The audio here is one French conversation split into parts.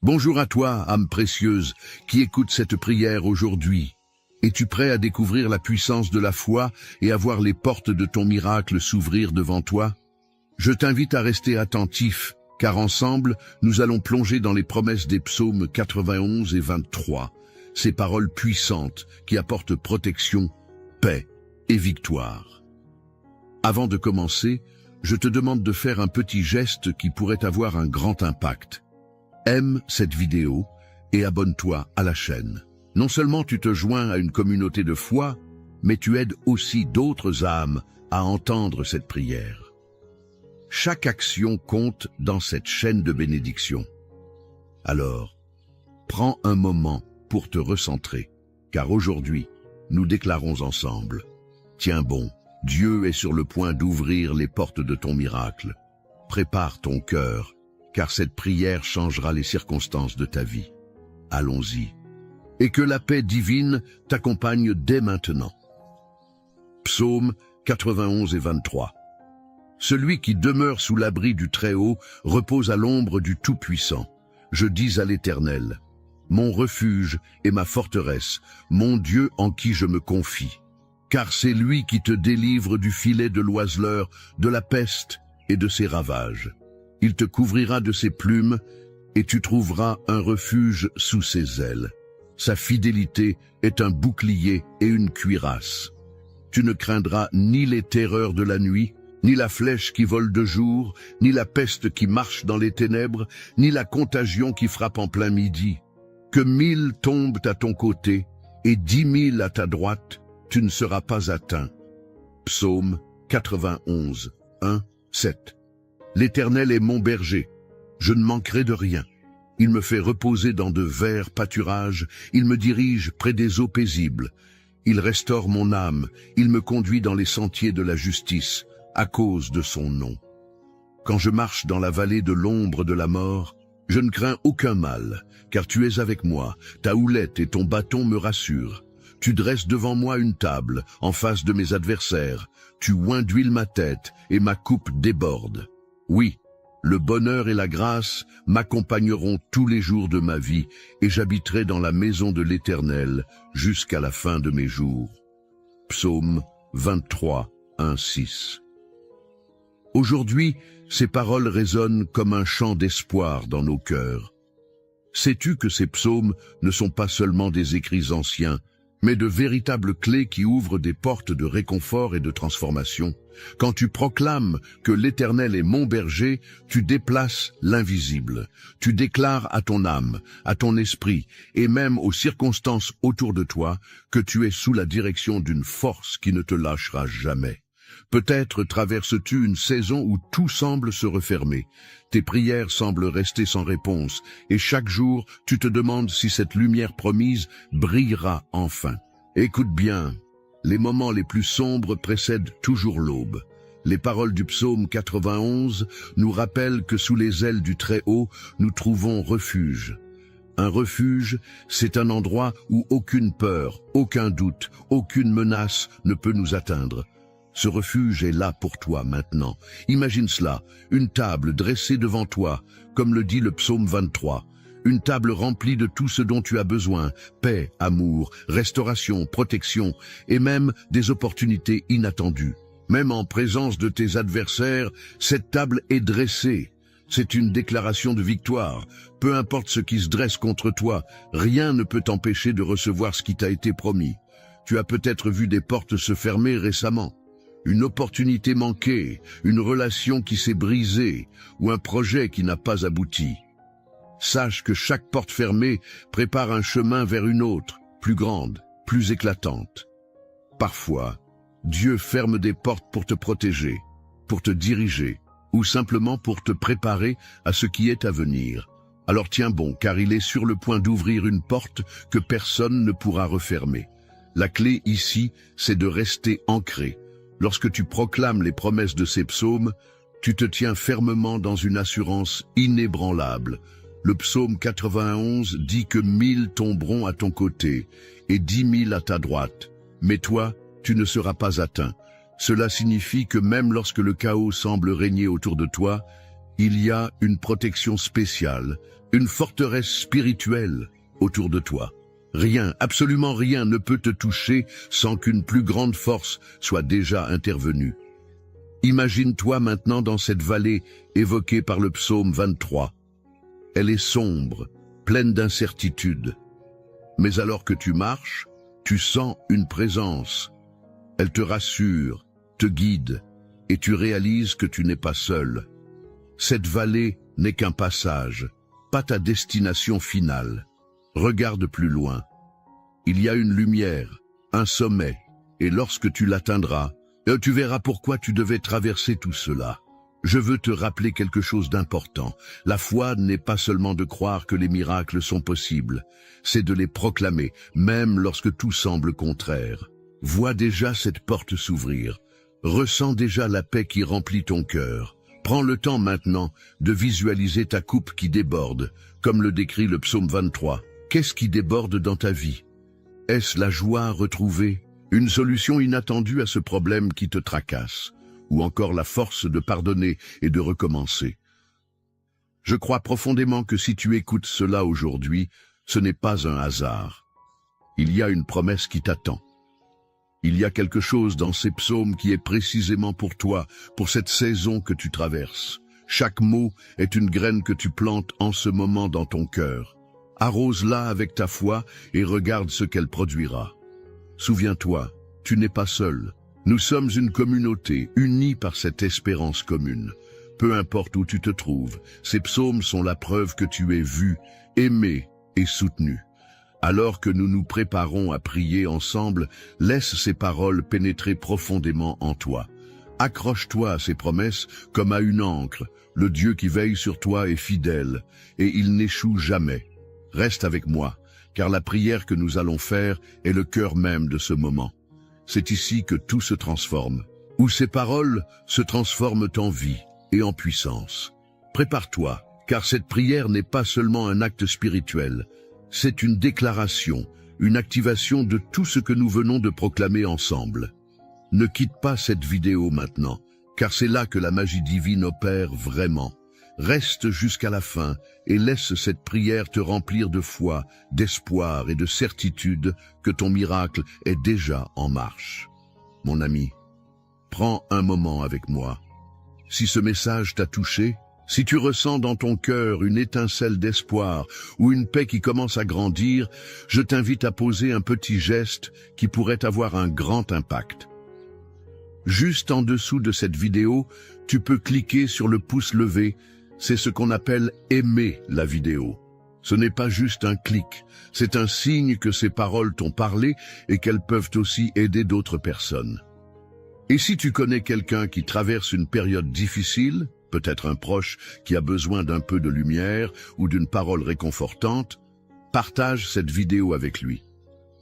Bonjour à toi, âme précieuse, qui écoute cette prière aujourd'hui. Es-tu prêt à découvrir la puissance de la foi et à voir les portes de ton miracle s'ouvrir devant toi? Je t'invite à rester attentif, car ensemble, nous allons plonger dans les promesses des psaumes 91 et 23, ces paroles puissantes qui apportent protection, paix et victoire. Avant de commencer, je te demande de faire un petit geste qui pourrait avoir un grand impact. Aime cette vidéo et abonne-toi à la chaîne. Non seulement tu te joins à une communauté de foi, mais tu aides aussi d'autres âmes à entendre cette prière. Chaque action compte dans cette chaîne de bénédiction. Alors, prends un moment pour te recentrer, car aujourd'hui, nous déclarons ensemble. Tiens bon, Dieu est sur le point d'ouvrir les portes de ton miracle. Prépare ton cœur, car cette prière changera les circonstances de ta vie. Allons-y. Et que la paix divine t'accompagne dès maintenant. Psaume 91 et 23. Celui qui demeure sous l'abri du Très-Haut repose à l'ombre du Tout-Puissant. Je dis à l'Éternel, mon refuge et ma forteresse, mon Dieu en qui je me confie. Car c'est lui qui te délivre du filet de l'oiseleur, de la peste et de ses ravages. Il te couvrira de ses plumes, et tu trouveras un refuge sous ses ailes. Sa fidélité est un bouclier et une cuirasse. Tu ne craindras ni les terreurs de la nuit, ni la flèche qui vole de jour, ni la peste qui marche dans les ténèbres, ni la contagion qui frappe en plein midi. Que 1000 tombent à ton côté, et 10 000 à ta droite, tu ne seras pas atteint. Psaume 91, 1, 7. L'Éternel est mon berger, je ne manquerai de rien. Il me fait reposer dans de verts pâturages, il me dirige près des eaux paisibles. Il restaure mon âme, il me conduit dans les sentiers de la justice, à cause de son nom. Quand je marche dans la vallée de l'ombre de la mort, je ne crains aucun mal, car tu es avec moi, ta houlette et ton bâton me rassurent. Tu dresses devant moi une table, en face de mes adversaires, tu oins d'huile ma tête, et ma coupe déborde. Oui, le bonheur et la grâce m'accompagneront tous les jours de ma vie, et j'habiterai dans la maison de l'Éternel jusqu'à la fin de mes jours. Psaume 23, 1, 6. Aujourd'hui, ces paroles résonnent comme un chant d'espoir dans nos cœurs. Sais-tu que ces psaumes ne sont pas seulement des écrits anciens, mais de véritables clés qui ouvrent des portes de réconfort et de transformation? Quand tu proclames que l'Éternel est mon berger, tu déplaces l'invisible. Tu déclares à ton âme, à ton esprit, et même aux circonstances autour de toi, que tu es sous la direction d'une force qui ne te lâchera jamais. Peut-être traverses-tu une saison où tout semble se refermer. Tes prières semblent rester sans réponse, et chaque jour, tu te demandes si cette lumière promise brillera enfin. Écoute bien, les moments les plus sombres précèdent toujours l'aube. Les paroles du psaume 91 nous rappellent que sous les ailes du Très-Haut, nous trouvons refuge. Un refuge, c'est un endroit où aucune peur, aucun doute, aucune menace ne peut nous atteindre. Ce refuge est là pour toi maintenant. Imagine cela, une table dressée devant toi, comme le dit le psaume 23. Une table remplie de tout ce dont tu as besoin, paix, amour, restauration, protection, et même des opportunités inattendues. Même en présence de tes adversaires, cette table est dressée. C'est une déclaration de victoire. Peu importe ce qui se dresse contre toi, rien ne peut t'empêcher de recevoir ce qui t'a été promis. Tu as peut-être vu des portes se fermer récemment. Une opportunité manquée, une relation qui s'est brisée, ou un projet qui n'a pas abouti. Sache que chaque porte fermée prépare un chemin vers une autre, plus grande, plus éclatante. Parfois, Dieu ferme des portes pour te protéger, pour te diriger, ou simplement pour te préparer à ce qui est à venir. Alors tiens bon, car il est sur le point d'ouvrir une porte que personne ne pourra refermer. La clé ici, c'est de rester ancré. Lorsque tu proclames les promesses de ces psaumes, tu te tiens fermement dans une assurance inébranlable. Le psaume 91 dit que 1000 tomberont à ton côté et 10 000 à ta droite, mais toi, tu ne seras pas atteint. Cela signifie que même lorsque le chaos semble régner autour de toi, Il y a une protection spéciale, une forteresse spirituelle autour de toi. Rien, absolument rien ne peut te toucher sans qu'une plus grande force soit déjà intervenue. Imagine-toi maintenant dans cette vallée évoquée par le psaume 23. Elle est sombre, pleine d'incertitudes. Mais alors que tu marches, tu sens une présence. Elle te rassure, te guide, et tu réalises que tu n'es pas seul. Cette vallée n'est qu'un passage, pas ta destination finale. Regarde plus loin. Il y a une lumière, un sommet, et lorsque tu l'atteindras, tu verras pourquoi tu devais traverser tout cela. Je veux te rappeler quelque chose d'important. La foi n'est pas seulement de croire que les miracles sont possibles, c'est de les proclamer, même lorsque tout semble contraire. Vois déjà cette porte s'ouvrir. Ressens déjà la paix qui remplit ton cœur. Prends le temps maintenant de visualiser ta coupe qui déborde, comme le décrit le psaume 23. Qu'est-ce qui déborde dans ta vie? Est-ce la joie retrouvée, une solution inattendue à ce problème qui te tracasse, ou encore la force de pardonner et de recommencer? Je crois profondément que si tu écoutes cela aujourd'hui, ce n'est pas un hasard. Il y a une promesse qui t'attend. Il y a quelque chose dans ces psaumes qui est précisément pour toi, pour cette saison que tu traverses. Chaque mot est une graine que tu plantes en ce moment dans ton cœur. Arrose-la avec ta foi et regarde ce qu'elle produira. Souviens-toi, tu n'es pas seul. Nous sommes une communauté, unie par cette espérance commune. Peu importe où tu te trouves, ces psaumes sont la preuve que tu es vu, aimé et soutenu. Alors que nous nous préparons à prier ensemble, laisse ces paroles pénétrer profondément en toi. Accroche-toi à ces promesses comme à une ancre. Le Dieu qui veille sur toi est fidèle, et il n'échoue jamais. Reste avec moi, car la prière que nous allons faire est le cœur même de ce moment. C'est ici que tout se transforme, où ces paroles se transforment en vie et en puissance. Prépare-toi, car cette prière n'est pas seulement un acte spirituel, c'est une déclaration, une activation de tout ce que nous venons de proclamer ensemble. Ne quitte pas cette vidéo maintenant, car c'est là que la magie divine opère vraiment. Reste jusqu'à la fin et laisse cette prière te remplir de foi, d'espoir et de certitude que ton miracle est déjà en marche. Mon ami, prends un moment avec moi. Si ce message t'a touché, si tu ressens dans ton cœur une étincelle d'espoir ou une paix qui commence à grandir, je t'invite à poser un petit geste qui pourrait avoir un grand impact. Juste en dessous de cette vidéo, tu peux cliquer sur le pouce levé. C'est ce qu'on appelle aimer la vidéo. Ce n'est pas juste un clic, c'est un signe que ces paroles t'ont parlé et qu'elles peuvent aussi aider d'autres personnes. Et si tu connais quelqu'un qui traverse une période difficile, peut-être un proche qui a besoin d'un peu de lumière ou d'une parole réconfortante, partage cette vidéo avec lui.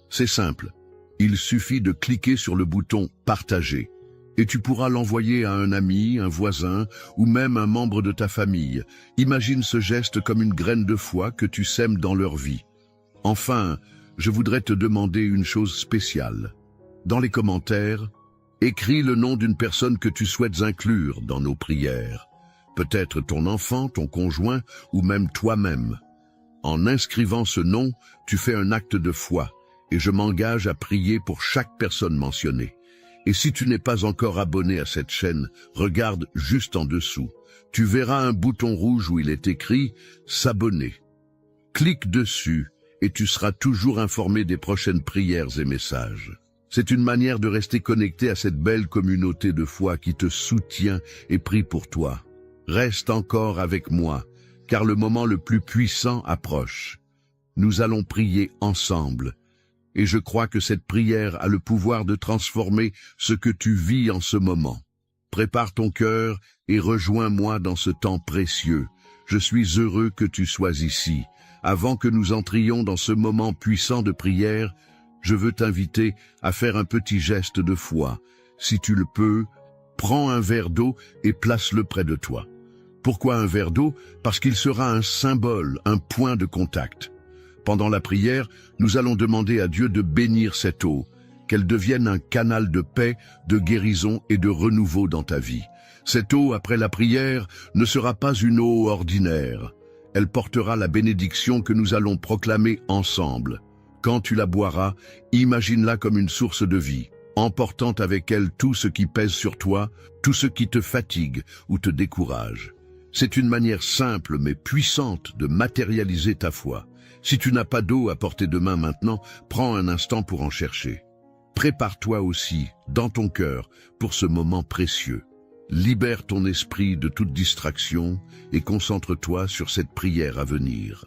C'est simple, il suffit de cliquer sur le bouton « Partager » et tu pourras l'envoyer à un ami, un voisin ou même un membre de ta famille. Imagine ce geste comme une graine de foi que tu sèmes dans leur vie. Enfin, je voudrais te demander une chose spéciale. Dans les commentaires, écris le nom d'une personne que tu souhaites inclure dans nos prières. Peut-être ton enfant, ton conjoint ou même toi-même. En inscrivant ce nom, tu fais un acte de foi et je m'engage à prier pour chaque personne mentionnée. Et si tu n'es pas encore abonné à cette chaîne, regarde juste en dessous. Tu verras un bouton rouge où il est écrit « S'abonner ». Clique dessus et tu seras toujours informé des prochaines prières et messages. C'est une manière de rester connecté à cette belle communauté de foi qui te soutient et prie pour toi. Reste encore avec moi, car le moment le plus puissant approche. Nous allons prier ensemble. Et je crois que cette prière a le pouvoir de transformer ce que tu vis en ce moment. Prépare ton cœur et rejoins-moi dans ce temps précieux. Je suis heureux que tu sois ici. Avant que nous entrions dans ce moment puissant de prière, je veux t'inviter à faire un petit geste de foi. Si tu le peux, prends un verre d'eau et place-le près de toi. Pourquoi un verre d'eau? Parce qu'il sera un symbole, un point de contact. Pendant la prière, nous allons demander à Dieu de bénir cette eau, qu'elle devienne un canal de paix, de guérison et de renouveau dans ta vie. Cette eau, après la prière, ne sera pas une eau ordinaire. Elle portera la bénédiction que nous allons proclamer ensemble. Quand tu la boiras, imagine-la comme une source de vie, emportant avec elle tout ce qui pèse sur toi, tout ce qui te fatigue ou te décourage. C'est une manière simple mais puissante de matérialiser ta foi. Si tu n'as pas d'eau à portée de main maintenant, prends un instant pour en chercher. Prépare-toi aussi, dans ton cœur, pour ce moment précieux. Libère ton esprit de toute distraction et concentre-toi sur cette prière à venir.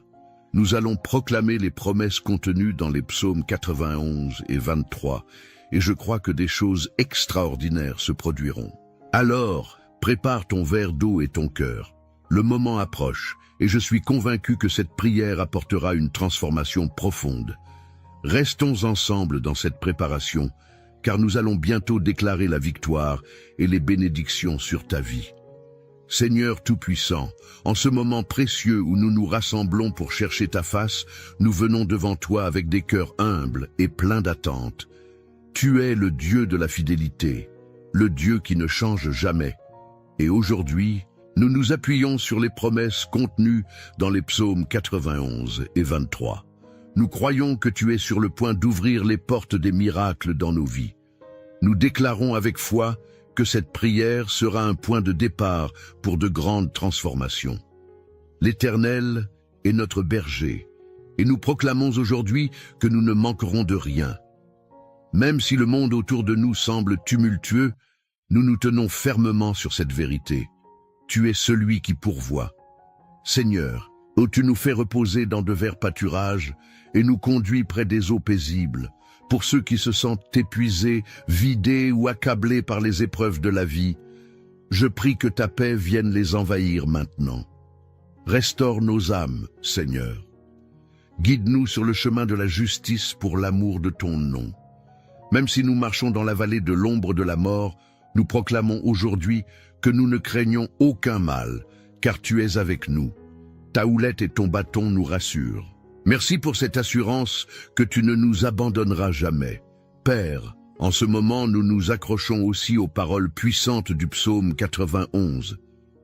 Nous allons proclamer les promesses contenues dans les psaumes 91 et 23, et je crois que des choses extraordinaires se produiront. Alors, prépare ton verre d'eau et ton cœur. Le moment approche, et je suis convaincu que cette prière apportera une transformation profonde. Restons ensemble dans cette préparation, car nous allons bientôt déclarer la victoire et les bénédictions sur ta vie. Seigneur Tout-Puissant, en ce moment précieux où nous nous rassemblons pour chercher ta face, nous venons devant toi avec des cœurs humbles et pleins d'attente. Tu es le Dieu de la fidélité, le Dieu qui ne change jamais. Et aujourd'hui, nous nous appuyons sur les promesses contenues dans les psaumes 91 et 23. Nous croyons que tu es sur le point d'ouvrir les portes des miracles dans nos vies. Nous déclarons avec foi que cette prière sera un point de départ pour de grandes transformations. L'Éternel est notre berger, et nous proclamons aujourd'hui que nous ne manquerons de rien. Même si le monde autour de nous semble tumultueux, nous nous tenons fermement sur cette vérité. Tu es celui qui pourvoit. Seigneur, ô tu nous fais reposer dans de verts pâturages et nous conduis près des eaux paisibles. Pour ceux qui se sentent épuisés, vidés ou accablés par les épreuves de la vie, je prie que ta paix vienne les envahir maintenant. Restaure nos âmes, Seigneur. Guide-nous sur le chemin de la justice pour l'amour de ton nom. Même si nous marchons dans la vallée de l'ombre de la mort, nous proclamons aujourd'hui que nous ne craignons aucun mal, car tu es avec nous. Ta houlette et ton bâton nous rassurent. Merci pour cette assurance que tu ne nous abandonneras jamais. Père, en ce moment nous nous accrochons aussi aux paroles puissantes du psaume 91.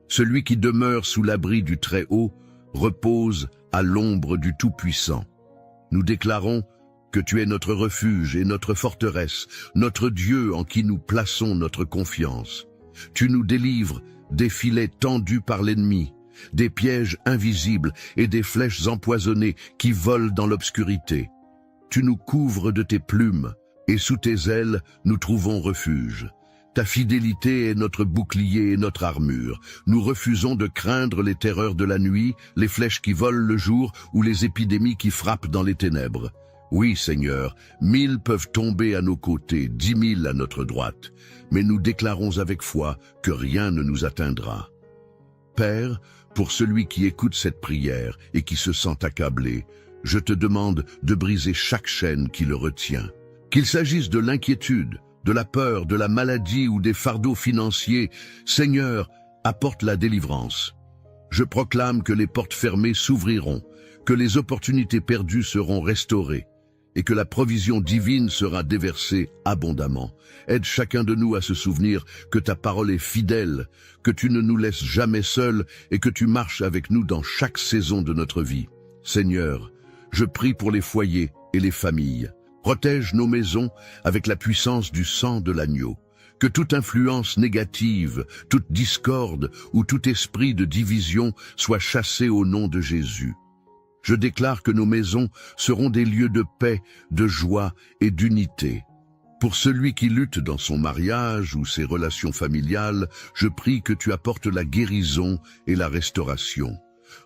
Celui qui demeure sous l'abri du Très-Haut repose à l'ombre du Tout-Puissant. Nous déclarons que tu es notre refuge et notre forteresse, notre Dieu en qui nous plaçons notre confiance. Tu nous délivres des filets tendus par l'ennemi, des pièges invisibles et des flèches empoisonnées qui volent dans l'obscurité. Tu nous couvres de tes plumes, et sous tes ailes nous trouvons refuge. Ta fidélité est notre bouclier et notre armure. Nous refusons de craindre les terreurs de la nuit, les flèches qui volent le jour ou les épidémies qui frappent dans les ténèbres. Oui, Seigneur, 1000 peuvent tomber à nos côtés, 10 000 à notre droite, mais nous déclarons avec foi que rien ne nous atteindra. Père, pour celui qui écoute cette prière et qui se sent accablé, je te demande de briser chaque chaîne qui le retient. Qu'il s'agisse de l'inquiétude, de la peur, de la maladie ou des fardeaux financiers, Seigneur, apporte la délivrance. Je proclame que les portes fermées s'ouvriront, que les opportunités perdues seront restaurées, et que la provision divine sera déversée abondamment. Aide chacun de nous à se souvenir que ta parole est fidèle, que tu ne nous laisses jamais seuls et que tu marches avec nous dans chaque saison de notre vie. Seigneur, je prie pour les foyers et les familles. Protège nos maisons avec la puissance du sang de l'agneau. Que toute influence négative, toute discorde ou tout esprit de division soit chassé au nom de Jésus. Je déclare que nos maisons seront des lieux de paix, de joie et d'unité. Pour celui qui lutte dans son mariage ou ses relations familiales, je prie que tu apportes la guérison et la restauration.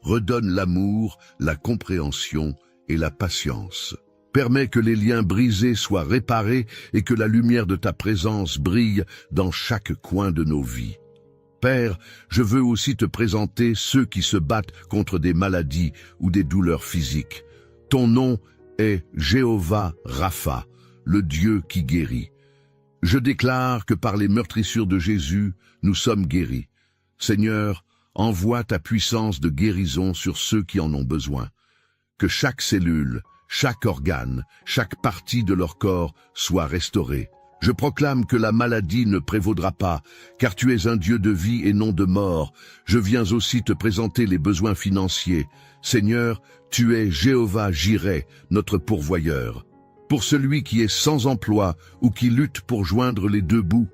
Redonne l'amour, la compréhension et la patience. Permets que les liens brisés soient réparés et que la lumière de ta présence brille dans chaque coin de nos vies. Père, je veux aussi te présenter ceux qui se battent contre des maladies ou des douleurs physiques. Ton nom est Jéhovah Rapha, le Dieu qui guérit. Je déclare que par les meurtrissures de Jésus, nous sommes guéris. Seigneur, envoie ta puissance de guérison sur ceux qui en ont besoin. Que chaque cellule, chaque organe, chaque partie de leur corps soit restaurée. Je proclame que la maladie ne prévaudra pas, car tu es un Dieu de vie et non de mort. Je viens aussi te présenter les besoins financiers. Seigneur, tu es Jéhovah Jireh, notre pourvoyeur. Pour celui qui est sans emploi ou qui lutte pour joindre les deux bouts,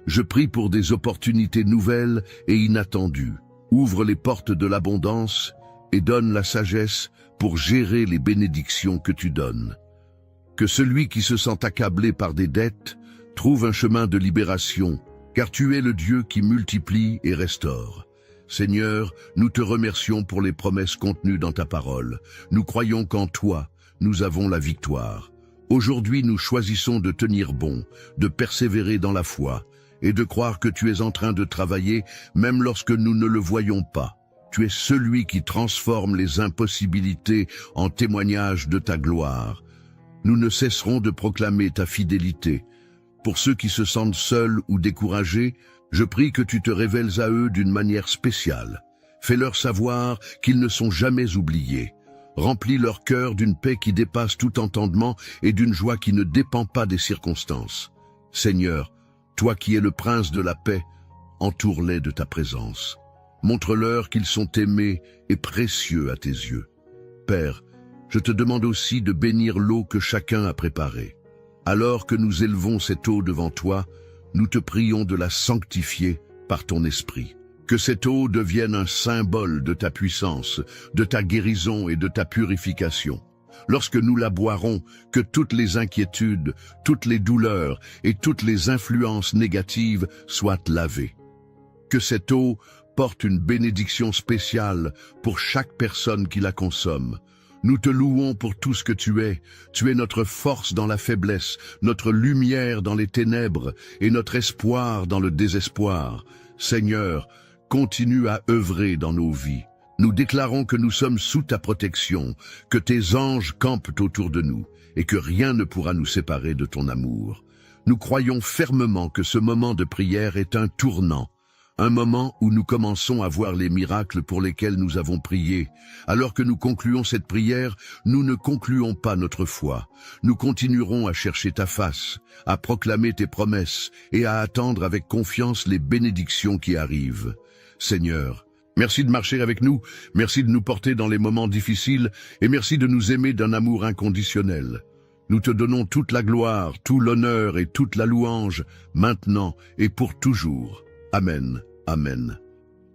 je prie pour des opportunités nouvelles et inattendues. Ouvre les portes de l'abondance et donne la sagesse pour gérer les bénédictions que tu donnes. Que celui qui se sent accablé par des dettes trouve un chemin de libération, car tu es le Dieu qui multiplie et restaure. Seigneur, nous te remercions pour les promesses contenues dans ta parole. Nous croyons qu'en toi, nous avons la victoire. Aujourd'hui, nous choisissons de tenir bon, de persévérer dans la foi et de croire que tu es en train de travailler même lorsque nous ne le voyons pas. Tu es celui qui transforme les impossibilités en témoignage de ta gloire. Nous ne cesserons de proclamer ta fidélité. Pour ceux qui se sentent seuls ou découragés, je prie que tu te révèles à eux d'une manière spéciale. Fais-leur savoir qu'ils ne sont jamais oubliés. Remplis leur cœur d'une paix qui dépasse tout entendement et d'une joie qui ne dépend pas des circonstances. Seigneur, toi qui es le prince de la paix, entoure-les de ta présence. Montre-leur qu'ils sont aimés et précieux à tes yeux. Père, je te demande aussi de bénir l'eau que chacun a préparée. Alors que nous élevons cette eau devant toi, nous te prions de la sanctifier par ton esprit. Que cette eau devienne un symbole de ta puissance, de ta guérison et de ta purification. Lorsque nous la boirons, que toutes les inquiétudes, toutes les douleurs et toutes les influences négatives soient lavées. Que cette eau porte une bénédiction spéciale pour chaque personne qui la consomme. Nous te louons pour tout ce que tu es. Tu es notre force dans la faiblesse, notre lumière dans les ténèbres et notre espoir dans le désespoir. Seigneur, continue à œuvrer dans nos vies. Nous déclarons que nous sommes sous ta protection, que tes anges campent autour de nous et que rien ne pourra nous séparer de ton amour. Nous croyons fermement que ce moment de prière est un tournant, un moment où nous commençons à voir les miracles pour lesquels nous avons prié. Alors que nous concluons cette prière, nous ne concluons pas notre foi. Nous continuerons à chercher ta face, à proclamer tes promesses et à attendre avec confiance les bénédictions qui arrivent. Seigneur, merci de marcher avec nous, merci de nous porter dans les moments difficiles et merci de nous aimer d'un amour inconditionnel. Nous te donnons toute la gloire, tout l'honneur et toute la louange, maintenant et pour toujours. Amen. Amen.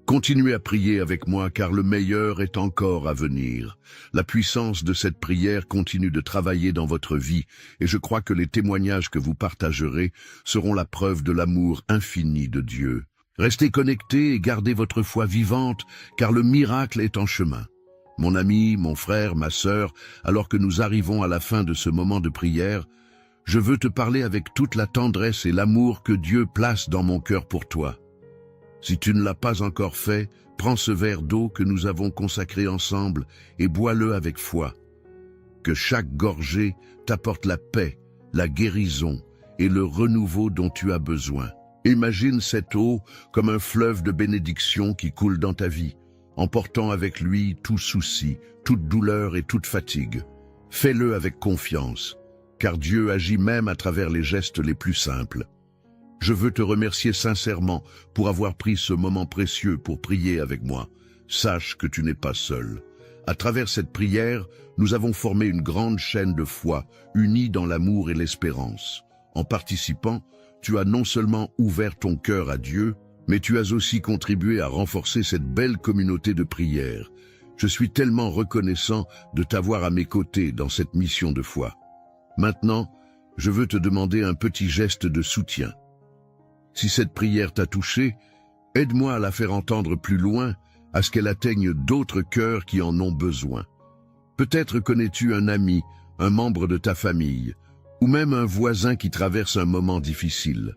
Continuez à prier avec moi car le meilleur est encore à venir. La puissance de cette prière continue de travailler dans votre vie et je crois que les témoignages que vous partagerez seront la preuve de l'amour infini de Dieu. Restez connectés et gardez votre foi vivante car le miracle est en chemin. Mon ami, mon frère, ma sœur, alors que nous arrivons à la fin de ce moment de prière, je veux te parler avec toute la tendresse et l'amour que Dieu place dans mon cœur pour toi. Si tu ne l'as pas encore fait, prends ce verre d'eau que nous avons consacré ensemble et bois-le avec foi. Que chaque gorgée t'apporte la paix, la guérison et le renouveau dont tu as besoin. Imagine cette eau comme un fleuve de bénédiction qui coule dans ta vie, emportant avec lui tout souci, toute douleur et toute fatigue. Fais-le avec confiance, car Dieu agit même à travers les gestes les plus simples. Je veux te remercier sincèrement pour avoir pris ce moment précieux pour prier avec moi. Sache que tu n'es pas seul. À travers cette prière, nous avons formé une grande chaîne de foi, unie dans l'amour et l'espérance. En participant, tu as non seulement ouvert ton cœur à Dieu, mais tu as aussi contribué à renforcer cette belle communauté de prière. Je suis tellement reconnaissant de t'avoir à mes côtés dans cette mission de foi. Maintenant, je veux te demander un petit geste de soutien. Si cette prière t'a touché, aide-moi à la faire entendre plus loin, à ce qu'elle atteigne d'autres cœurs qui en ont besoin. Peut-être connais-tu un ami, un membre de ta famille, ou même un voisin qui traverse un moment difficile.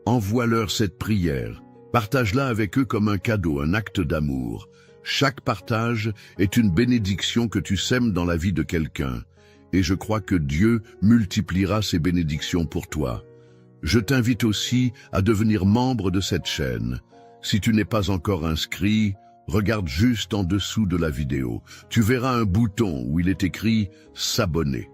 Envoie-leur cette prière, partage-la avec eux comme un cadeau, un acte d'amour. Chaque partage est une bénédiction que tu sèmes dans la vie de quelqu'un, et je crois que Dieu multipliera ces bénédictions pour toi. Je t'invite aussi à devenir membre de cette chaîne. Si tu n'es pas encore inscrit, Regarde juste en dessous de la vidéo. Tu verras un bouton où il est écrit « S'abonner ».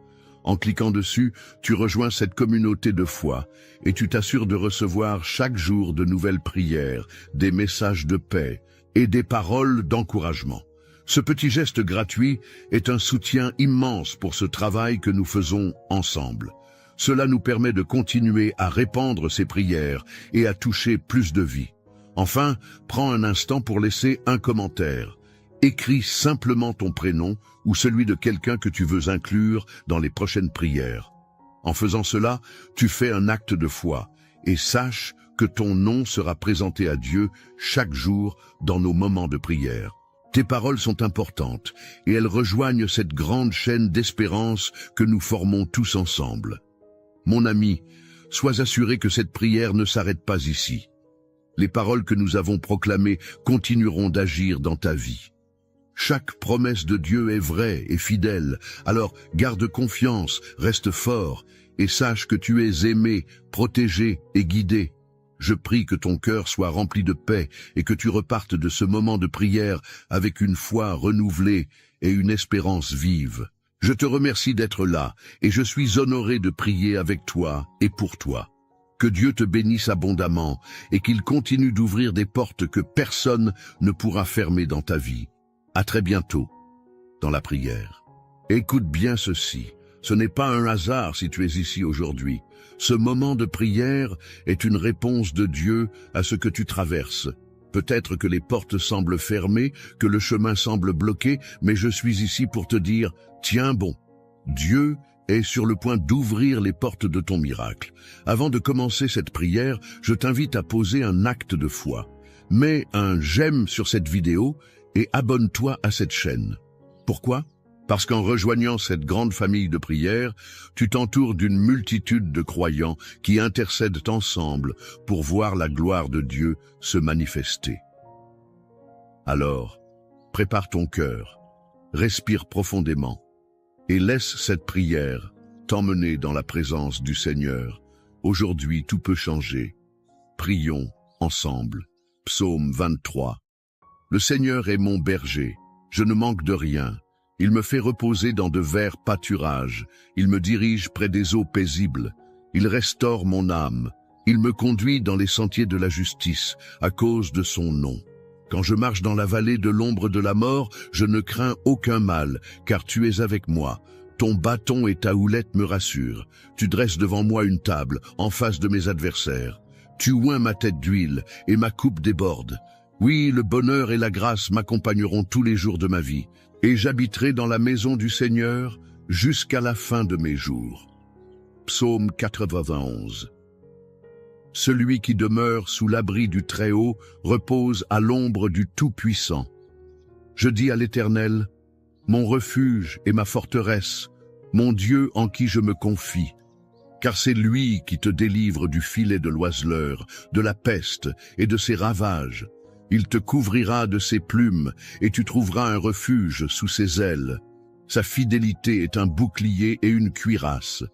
En cliquant dessus, tu rejoins cette communauté de foi et tu t'assures de recevoir chaque jour de nouvelles prières, des messages de paix et des paroles d'encouragement. Ce petit geste gratuit est un soutien immense pour ce travail que nous faisons ensemble. Cela nous permet de continuer à répandre ces prières et à toucher plus de vies. Enfin, prends un instant pour laisser un commentaire. Écris simplement ton prénom ou celui de quelqu'un que tu veux inclure dans les prochaines prières. En faisant cela, tu fais un acte de foi et sache que ton nom sera présenté à Dieu chaque jour dans nos moments de prière. Tes paroles sont importantes et elles rejoignent cette grande chaîne d'espérance que nous formons tous ensemble. Mon ami, sois assuré que cette prière ne s'arrête pas ici. Les paroles que nous avons proclamées continueront d'agir dans ta vie. Chaque promesse de Dieu est vraie et fidèle, alors garde confiance, reste fort et sache que tu es aimé, protégé et guidé. Je prie que ton cœur soit rempli de paix et que tu repartes de ce moment de prière avec une foi renouvelée et une espérance vive. Je te remercie d'être là et je suis honoré de prier avec toi et pour toi. Que Dieu te bénisse abondamment et qu'il continue d'ouvrir des portes que personne ne pourra fermer dans ta vie. À très bientôt dans la prière. Écoute bien ceci. Ce n'est pas un hasard si tu es ici aujourd'hui. Ce moment de prière est une réponse de Dieu à ce que tu traverses. Peut-être que les portes semblent fermées, que le chemin semble bloqué, mais je suis ici pour te dire, tiens bon, Dieu est sur le point d'ouvrir les portes de ton miracle. Avant de commencer cette prière, je t'invite à poser un acte de foi. Mets un j'aime sur cette vidéo et abonne-toi à cette chaîne. Pourquoi ? Parce qu'en rejoignant cette grande famille de prières, tu t'entoures d'une multitude de croyants qui intercèdent ensemble pour voir la gloire de Dieu se manifester. Alors, prépare ton cœur, respire profondément et laisse cette prière t'emmener dans la présence du Seigneur. Aujourd'hui, tout peut changer. Prions ensemble. Psaume 23. Le Seigneur est mon berger, je ne manque de rien. Il me fait reposer dans de verts pâturages, il me dirige près des eaux paisibles, il restaure mon âme, il me conduit dans les sentiers de la justice, à cause de son nom. Quand je marche dans la vallée de l'ombre de la mort, je ne crains aucun mal, car tu es avec moi. Ton bâton et ta houlette me rassurent. Tu dresses devant moi une table, en face de mes adversaires. Tu oins ma tête d'huile, et ma coupe déborde. Oui, le bonheur et la grâce m'accompagneront tous les jours de ma vie, et j'habiterai dans la maison du Seigneur jusqu'à la fin de mes jours. Psaume 91. Celui qui demeure sous l'abri du Très-Haut repose à l'ombre du Tout-Puissant. Je dis à l'Éternel, mon refuge et ma forteresse, mon Dieu en qui je me confie. Car c'est lui qui te délivre du filet de l'oiseleur, de la peste et de ses ravages. Il te couvrira de ses plumes et tu trouveras un refuge sous ses ailes. Sa fidélité est un bouclier et une cuirasse.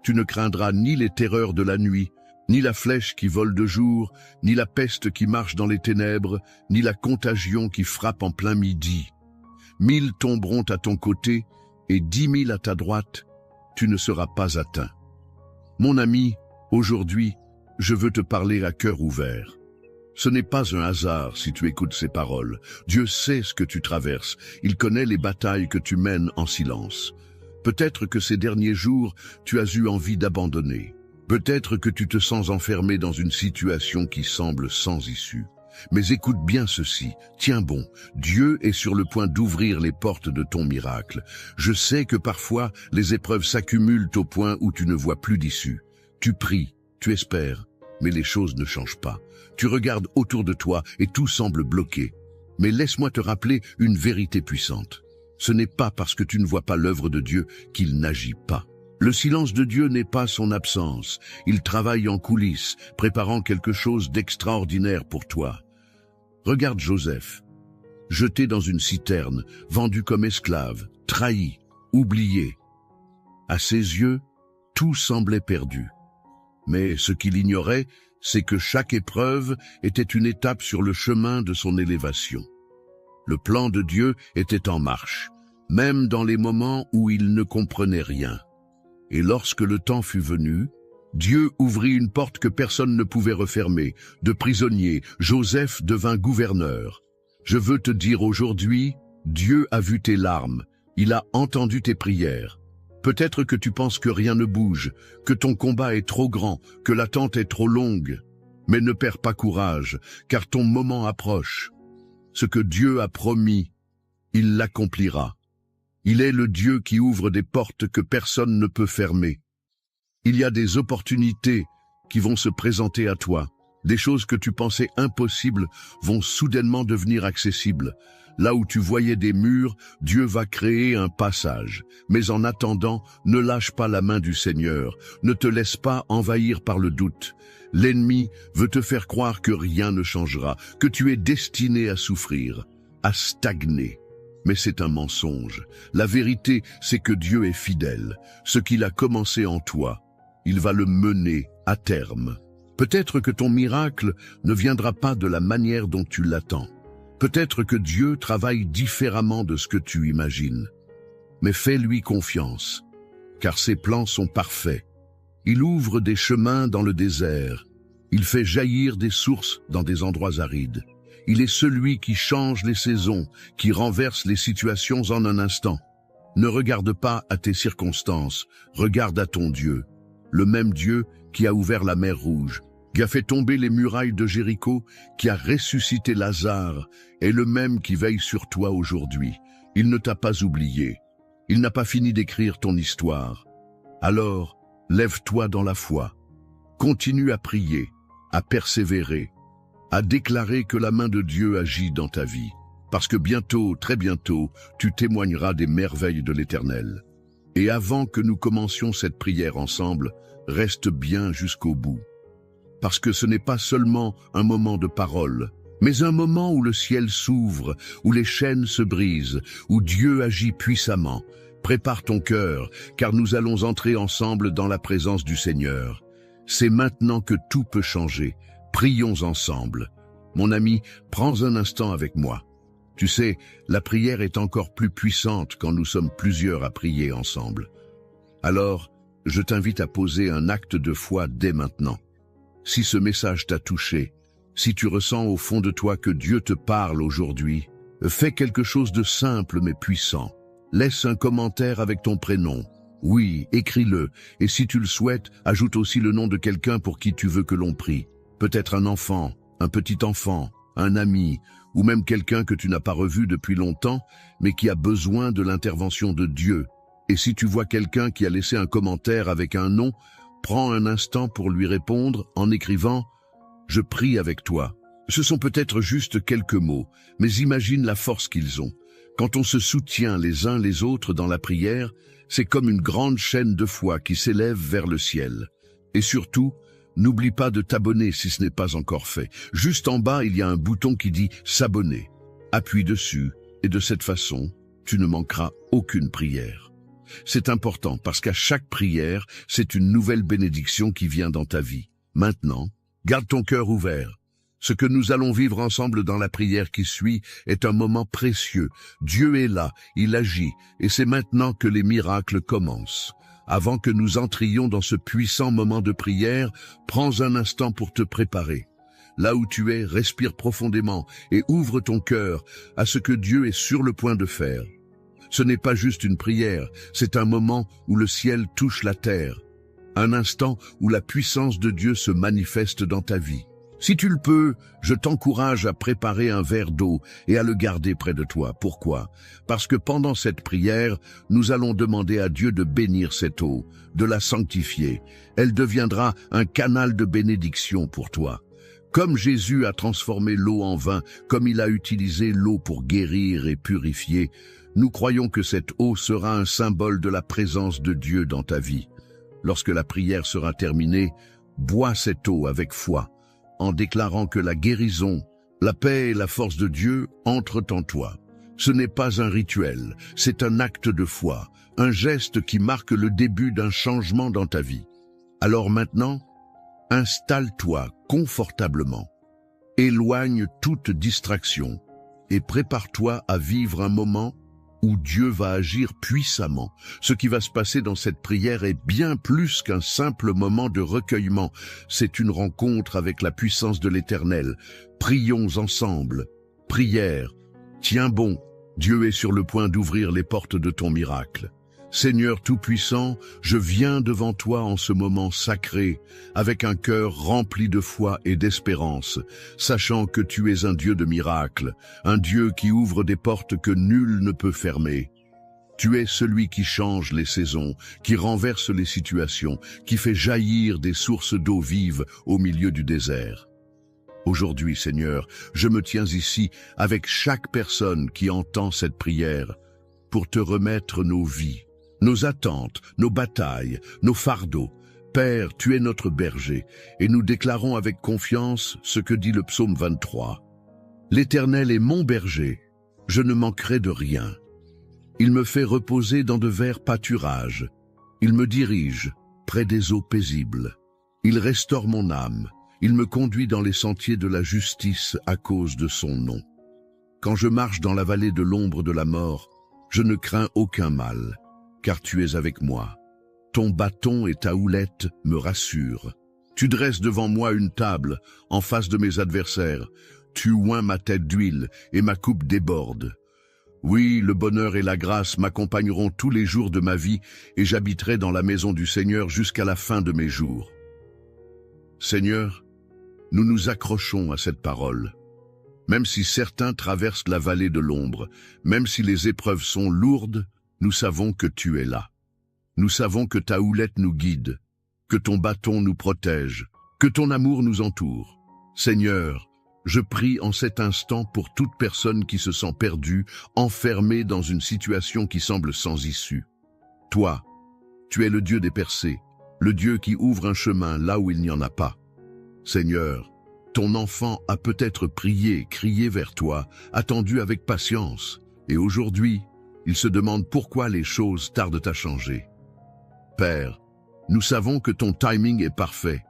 Tu ne craindras ni les terreurs de la nuit, ni la flèche qui vole de jour, ni la peste qui marche dans les ténèbres, ni la contagion qui frappe en plein midi. 1000 tomberont à ton côté et 10 000 à ta droite, tu ne seras pas atteint. Mon ami, aujourd'hui, je veux te parler à cœur ouvert. Ce n'est pas un hasard si tu écoutes ces paroles. Dieu sait ce que tu traverses. Il connaît les batailles que tu mènes en silence. Peut-être que ces derniers jours, tu as eu envie d'abandonner. Peut-être que tu te sens enfermé dans une situation qui semble sans issue. Mais écoute bien ceci, tiens bon, Dieu est sur le point d'ouvrir les portes de ton miracle. Je sais que parfois, les épreuves s'accumulent au point où tu ne vois plus d'issue. Tu pries, tu espères, mais les choses ne changent pas. Tu regardes autour de toi et tout semble bloqué. Mais laisse-moi te rappeler une vérité puissante. Ce n'est pas parce que tu ne vois pas l'œuvre de Dieu qu'il n'agit pas. Le silence de Dieu n'est pas son absence. Il travaille en coulisses, préparant quelque chose d'extraordinaire pour toi. Regarde Joseph, jeté dans une citerne, vendu comme esclave, trahi, oublié. À ses yeux, tout semblait perdu. Mais ce qu'il ignorait, c'est que chaque épreuve était une étape sur le chemin de son élévation. Le plan de Dieu était en marche, même dans les moments où il ne comprenait rien. Et lorsque le temps fut venu, Dieu ouvrit une porte que personne ne pouvait refermer. De prisonnier, Joseph devint gouverneur. Je veux te dire aujourd'hui, Dieu a vu tes larmes, il a entendu tes prières. Peut-être que tu penses que rien ne bouge, que ton combat est trop grand, que l'attente est trop longue. Mais ne perds pas courage, car ton moment approche. Ce que Dieu a promis, il l'accomplira. Il est le Dieu qui ouvre des portes que personne ne peut fermer. Il y a des opportunités qui vont se présenter à toi. Des choses que tu pensais impossibles vont soudainement devenir accessibles. Là où tu voyais des murs, Dieu va créer un passage. Mais en attendant, ne lâche pas la main du Seigneur. Ne te laisse pas envahir par le doute. L'ennemi veut te faire croire que rien ne changera, que tu es destiné à souffrir, à stagner. Mais c'est un mensonge. La vérité, c'est que Dieu est fidèle. Ce qu'il a commencé en toi, il va le mener à terme. Peut-être que ton miracle ne viendra pas de la manière dont tu l'attends. Peut-être que Dieu travaille différemment de ce que tu imagines. Mais fais-lui confiance, car ses plans sont parfaits. Il ouvre des chemins dans le désert. Il fait jaillir des sources dans des endroits arides. Il est celui qui change les saisons, qui renverse les situations en un instant. Ne regarde pas à tes circonstances, regarde à ton Dieu. Le même Dieu qui a ouvert la mer Rouge, qui a fait tomber les murailles de Jéricho, qui a ressuscité Lazare, est le même qui veille sur toi aujourd'hui. Il ne t'a pas oublié. Il n'a pas fini d'écrire ton histoire. Alors, lève-toi dans la foi. Continue à prier, à persévérer, à déclarer que la main de Dieu agit dans ta vie. Parce que bientôt, très bientôt, tu témoigneras des merveilles de l'Éternel. Et avant que nous commencions cette prière ensemble, reste bien jusqu'au bout. Parce que ce n'est pas seulement un moment de parole, mais un moment où le ciel s'ouvre, où les chaînes se brisent, où Dieu agit puissamment. Prépare ton cœur, car nous allons entrer ensemble dans la présence du Seigneur. C'est maintenant que tout peut changer. Prions ensemble. Mon ami, prends un instant avec moi. Tu sais, la prière est encore plus puissante quand nous sommes plusieurs à prier ensemble. Alors, je t'invite à poser un acte de foi dès maintenant. Si ce message t'a touché, si tu ressens au fond de toi que Dieu te parle aujourd'hui, fais quelque chose de simple mais puissant. Laisse un commentaire avec ton prénom. Oui, écris-le, et si tu le souhaites, ajoute aussi le nom de quelqu'un pour qui tu veux que l'on prie. Peut-être un enfant, un petit enfant, un ami, ou même quelqu'un que tu n'as pas revu depuis longtemps, mais qui a besoin de l'intervention de Dieu. Et si tu vois quelqu'un qui a laissé un commentaire avec un nom, prends un instant pour lui répondre en écrivant « Je prie avec toi ». Ce sont peut-être juste quelques mots, mais imagine la force qu'ils ont. Quand on se soutient les uns les autres dans la prière, c'est comme une grande chaîne de foi qui s'élève vers le ciel. Et surtout, n'oublie pas de t'abonner si ce n'est pas encore fait. Juste en bas, il y a un bouton qui dit « S'abonner ». Appuie dessus et de cette façon, tu ne manqueras aucune prière. C'est important parce qu'à chaque prière, c'est une nouvelle bénédiction qui vient dans ta vie. Maintenant, garde ton cœur ouvert. Ce que nous allons vivre ensemble dans la prière qui suit est un moment précieux. Dieu est là, il agit, et c'est maintenant que les miracles commencent. Avant que nous entrions dans ce puissant moment de prière, prends un instant pour te préparer. Là où tu es, respire profondément et ouvre ton cœur à ce que Dieu est sur le point de faire. Ce n'est pas juste une prière, c'est un moment où le ciel touche la terre. Un instant où la puissance de Dieu se manifeste dans ta vie. Si tu le peux, je t'encourage à préparer un verre d'eau et à le garder près de toi. Pourquoi? Parce que pendant cette prière, nous allons demander à Dieu de bénir cette eau, de la sanctifier. Elle deviendra un canal de bénédiction pour toi. Comme Jésus a transformé l'eau en vin, comme il a utilisé l'eau pour guérir et purifier, nous croyons que cette eau sera un symbole de la présence de Dieu dans ta vie. Lorsque la prière sera terminée, bois cette eau avec foi, en déclarant que la guérison, la paix et la force de Dieu entrent en toi. Ce n'est pas un rituel, c'est un acte de foi, un geste qui marque le début d'un changement dans ta vie. Alors maintenant, installe-toi confortablement. Éloigne toute distraction. et prépare-toi à vivre un moment où Dieu va agir puissamment. Ce qui va se passer dans cette prière est bien plus qu'un simple moment de recueillement. C'est une rencontre avec la puissance de l'Éternel. Prions ensemble. Prière. Tiens bon, Dieu est sur le point d'ouvrir les portes de ton miracle. Seigneur Tout-Puissant, je viens devant toi en ce moment sacré, avec un cœur rempli de foi et d'espérance, sachant que tu es un Dieu de miracles, un Dieu qui ouvre des portes que nul ne peut fermer. Tu es celui qui change les saisons, qui renverse les situations, qui fait jaillir des sources d'eau vive au milieu du désert. Aujourd'hui, Seigneur, je me tiens ici avec chaque personne qui entend cette prière pour te remettre nos vies, nos attentes, nos batailles, nos fardeaux. Père, tu es notre berger, et nous déclarons avec confiance ce que dit le psaume 23. L'Éternel est mon berger, je ne manquerai de rien. Il me fait reposer dans de verts pâturages. Il me dirige près des eaux paisibles. Il restaure mon âme. Il me conduit dans les sentiers de la justice à cause de son nom. Quand je marche dans la vallée de l'ombre de la mort, je ne crains aucun mal, car tu es avec moi. Ton bâton et ta houlette me rassurent. Tu dresses devant moi une table en face de mes adversaires. Tu oins ma tête d'huile et ma coupe déborde. Oui, le bonheur et la grâce m'accompagneront tous les jours de ma vie et j'habiterai dans la maison du Seigneur jusqu'à la fin de mes jours. Seigneur, nous nous accrochons à cette parole. Même si certains traversent la vallée de l'ombre, même si les épreuves sont lourdes, nous savons que tu es là. Nous savons que ta houlette nous guide, que ton bâton nous protège, que ton amour nous entoure. Seigneur, je prie en cet instant pour toute personne qui se sent perdue, enfermée dans une situation qui semble sans issue. Toi, tu es le Dieu des percées, le Dieu qui ouvre un chemin là où il n'y en a pas. Seigneur, ton enfant a peut-être prié, crié vers toi, attendu avec patience, et aujourd'hui, il se demande pourquoi les choses tardent à changer. Père, nous savons que ton timing est parfait,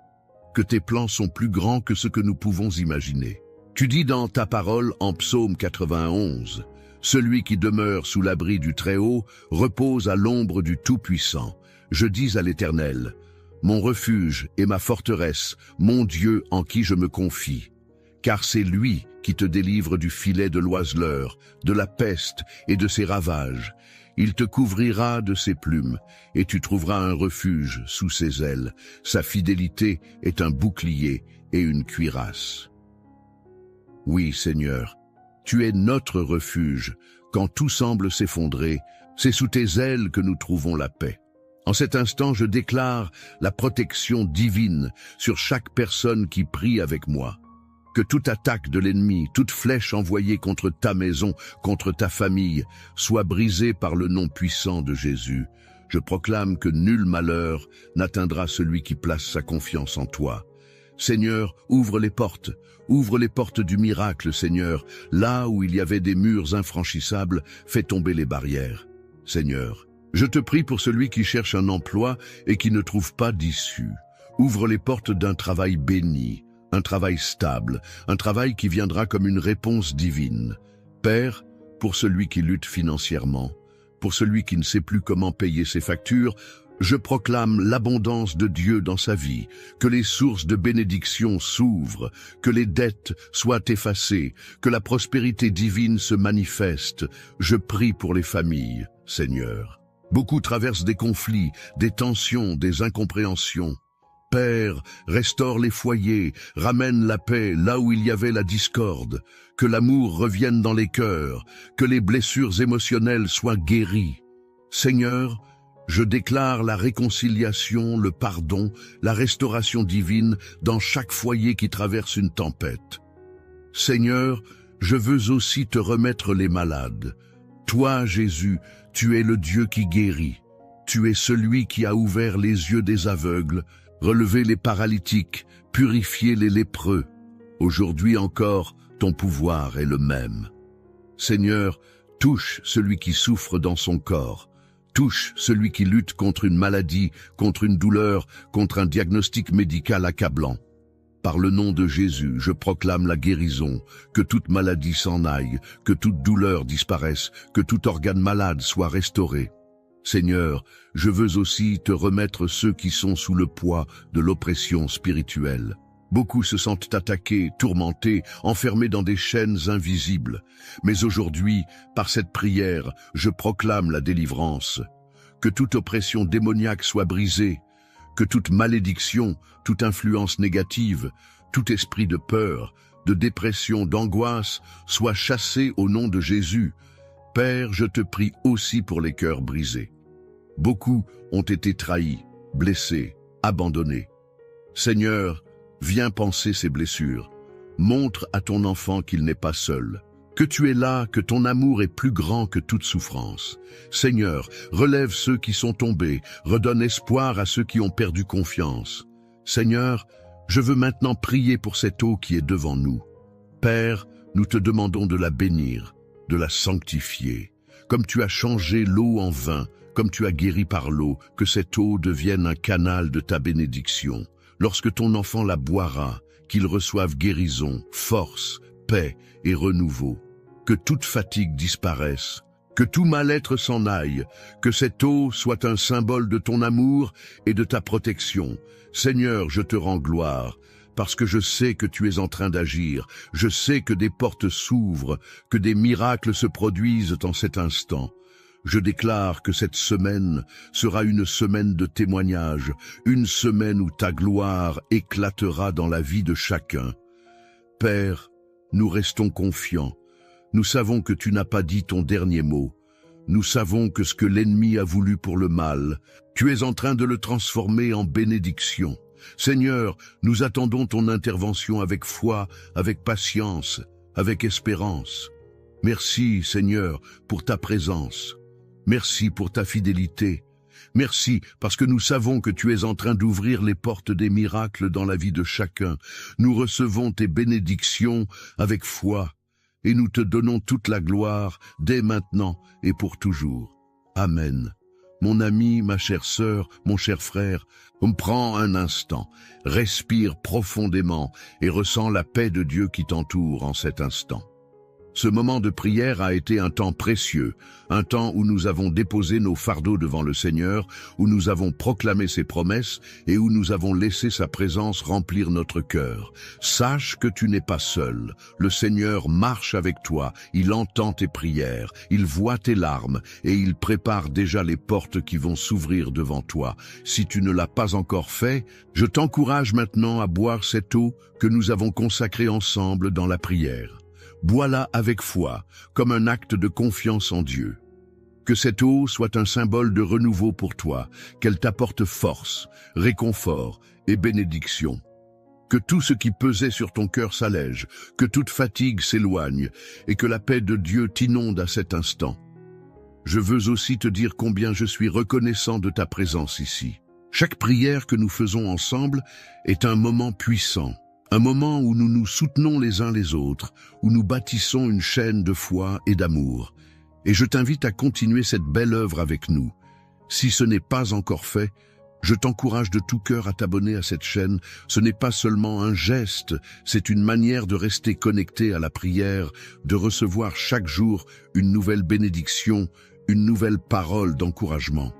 que tes plans sont plus grands que ce que nous pouvons imaginer. Tu dis dans ta parole en psaume 91, « Celui qui demeure sous l'abri du Très-Haut repose à l'ombre du Tout-Puissant. Je dis à l'Éternel, mon refuge et ma forteresse, mon Dieu en qui je me confie. Car c'est lui qui te délivre du filet de l'oiseleur, de la peste et de ses ravages. Il te couvrira de ses plumes, et tu trouveras un refuge sous ses ailes. Sa fidélité est un bouclier et une cuirasse. » Oui, Seigneur, tu es notre refuge. Quand tout semble s'effondrer, c'est sous tes ailes que nous trouvons la paix. En cet instant, je déclare la protection divine sur chaque personne qui prie avec moi. Que toute attaque de l'ennemi, toute flèche envoyée contre ta maison, contre ta famille, soit brisée par le nom puissant de Jésus. Je proclame que nul malheur n'atteindra celui qui place sa confiance en toi. Seigneur, ouvre les portes du miracle, Seigneur. Là où il y avait des murs infranchissables, fais tomber les barrières. Seigneur, je te prie pour celui qui cherche un emploi et qui ne trouve pas d'issue. Ouvre les portes d'un travail béni, un travail stable, un travail qui viendra comme une réponse divine. Père, pour celui qui lutte financièrement, pour celui qui ne sait plus comment payer ses factures, je proclame l'abondance de Dieu dans sa vie, que les sources de bénédiction s'ouvrent, que les dettes soient effacées, que la prospérité divine se manifeste. Je prie pour les familles, Seigneur. Beaucoup traversent des conflits, des tensions, des incompréhensions. Père, restaure les foyers, ramène la paix là où il y avait la discorde, que l'amour revienne dans les cœurs, que les blessures émotionnelles soient guéries. Seigneur, je déclare la réconciliation, le pardon, la restauration divine dans chaque foyer qui traverse une tempête. Seigneur, je veux aussi te remettre les malades. Toi, Jésus, tu es le Dieu qui guérit. Tu es celui qui a ouvert les yeux des aveugles, relevé les paralytiques, purifié les lépreux. Aujourd'hui encore, ton pouvoir est le même. Seigneur, touche celui qui souffre dans son corps. Touche celui qui lutte contre une maladie, contre une douleur, contre un diagnostic médical accablant. Par le nom de Jésus, je proclame la guérison, que toute maladie s'en aille, que toute douleur disparaisse, que tout organe malade soit restauré. Seigneur, je veux aussi te remettre ceux qui sont sous le poids de l'oppression spirituelle. Beaucoup se sentent attaqués, tourmentés, enfermés dans des chaînes invisibles. Mais aujourd'hui, par cette prière, je proclame la délivrance. Que toute oppression démoniaque soit brisée, que toute malédiction, toute influence négative, tout esprit de peur, de dépression, d'angoisse soit chassé au nom de Jésus. Père, je te prie aussi pour les cœurs brisés. Beaucoup ont été trahis, blessés, abandonnés. Seigneur, viens panser ces blessures. Montre à ton enfant qu'il n'est pas seul, que tu es là, que ton amour est plus grand que toute souffrance. Seigneur, relève ceux qui sont tombés, redonne espoir à ceux qui ont perdu confiance. Seigneur, je veux maintenant prier pour cette eau qui est devant nous. Père, nous te demandons de la bénir, de la sanctifier. Comme tu as changé l'eau en vin, comme tu as guéri par l'eau, que cette eau devienne un canal de ta bénédiction. Lorsque ton enfant la boira, qu'il reçoive guérison, force, paix et renouveau. Que toute fatigue disparaisse, que tout mal-être s'en aille, que cette eau soit un symbole de ton amour et de ta protection. Seigneur, je te rends gloire, parce que je sais que tu es en train d'agir. Je sais que des portes s'ouvrent, que des miracles se produisent en cet instant. Je déclare que cette semaine sera une semaine de témoignage, une semaine où ta gloire éclatera dans la vie de chacun. Père, nous restons confiants. Nous savons que tu n'as pas dit ton dernier mot. Nous savons que ce que l'ennemi a voulu pour le mal, tu es en train de le transformer en bénédiction. Seigneur, nous attendons ton intervention avec foi, avec patience, avec espérance. Merci, Seigneur, pour ta présence. Merci pour ta fidélité. Merci parce que nous savons que tu es en train d'ouvrir les portes des miracles dans la vie de chacun. Nous recevons tes bénédictions avec foi et nous te donnons toute la gloire dès maintenant et pour toujours. Amen. Mon ami, ma chère sœur, mon cher frère, prends un instant, respire profondément et ressens la paix de Dieu qui t'entoure en cet instant. Ce moment de prière a été un temps précieux, un temps où nous avons déposé nos fardeaux devant le Seigneur, où nous avons proclamé ses promesses et où nous avons laissé sa présence remplir notre cœur. Sache que tu n'es pas seul. Le Seigneur marche avec toi, il entend tes prières, il voit tes larmes et il prépare déjà les portes qui vont s'ouvrir devant toi. Si tu ne l'as pas encore fait, je t'encourage maintenant à boire cette eau que nous avons consacrée ensemble dans la prière. Bois-la avec foi, comme un acte de confiance en Dieu. Que cette eau soit un symbole de renouveau pour toi, qu'elle t'apporte force, réconfort et bénédiction. Que tout ce qui pesait sur ton cœur s'allège, que toute fatigue s'éloigne et que la paix de Dieu t'inonde à cet instant. Je veux aussi te dire combien je suis reconnaissant de ta présence ici. Chaque prière que nous faisons ensemble est un moment puissant. Un moment où nous nous soutenons les uns les autres, où nous bâtissons une chaîne de foi et d'amour. Et je t'invite à continuer cette belle œuvre avec nous. Si ce n'est pas encore fait, je t'encourage de tout cœur à t'abonner à cette chaîne. Ce n'est pas seulement un geste, c'est une manière de rester connecté à la prière, de recevoir chaque jour une nouvelle bénédiction, une nouvelle parole d'encouragement.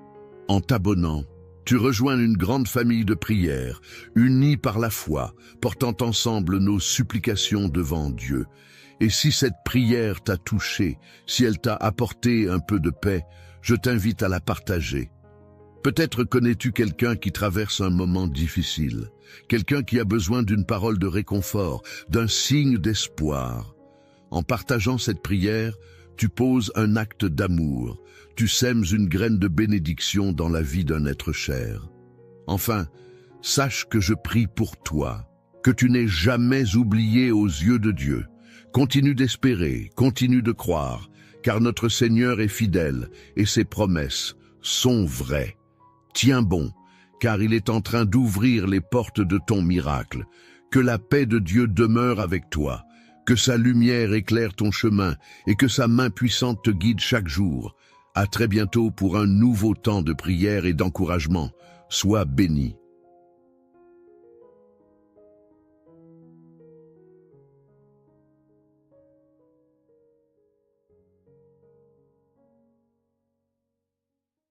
En t'abonnant, tu rejoins une grande famille de prières, unis par la foi, portant ensemble nos supplications devant Dieu. Et si cette prière t'a touché, si elle t'a apporté un peu de paix, je t'invite à la partager. Peut-être connais-tu quelqu'un qui traverse un moment difficile, quelqu'un qui a besoin d'une parole de réconfort, d'un signe d'espoir. En partageant cette prière, tu poses un acte d'amour, tu sèmes une graine de bénédiction dans la vie d'un être cher. Enfin, sache que je prie pour toi, que tu n'es jamais oublié aux yeux de Dieu. Continue d'espérer, continue de croire, car notre Seigneur est fidèle et ses promesses sont vraies. Tiens bon, car il est en train d'ouvrir les portes de ton miracle. Que la paix de Dieu demeure avec toi, que sa lumière éclaire ton chemin et que sa main puissante te guide chaque jour. À très bientôt pour un nouveau temps de prière et d'encouragement. Sois béni.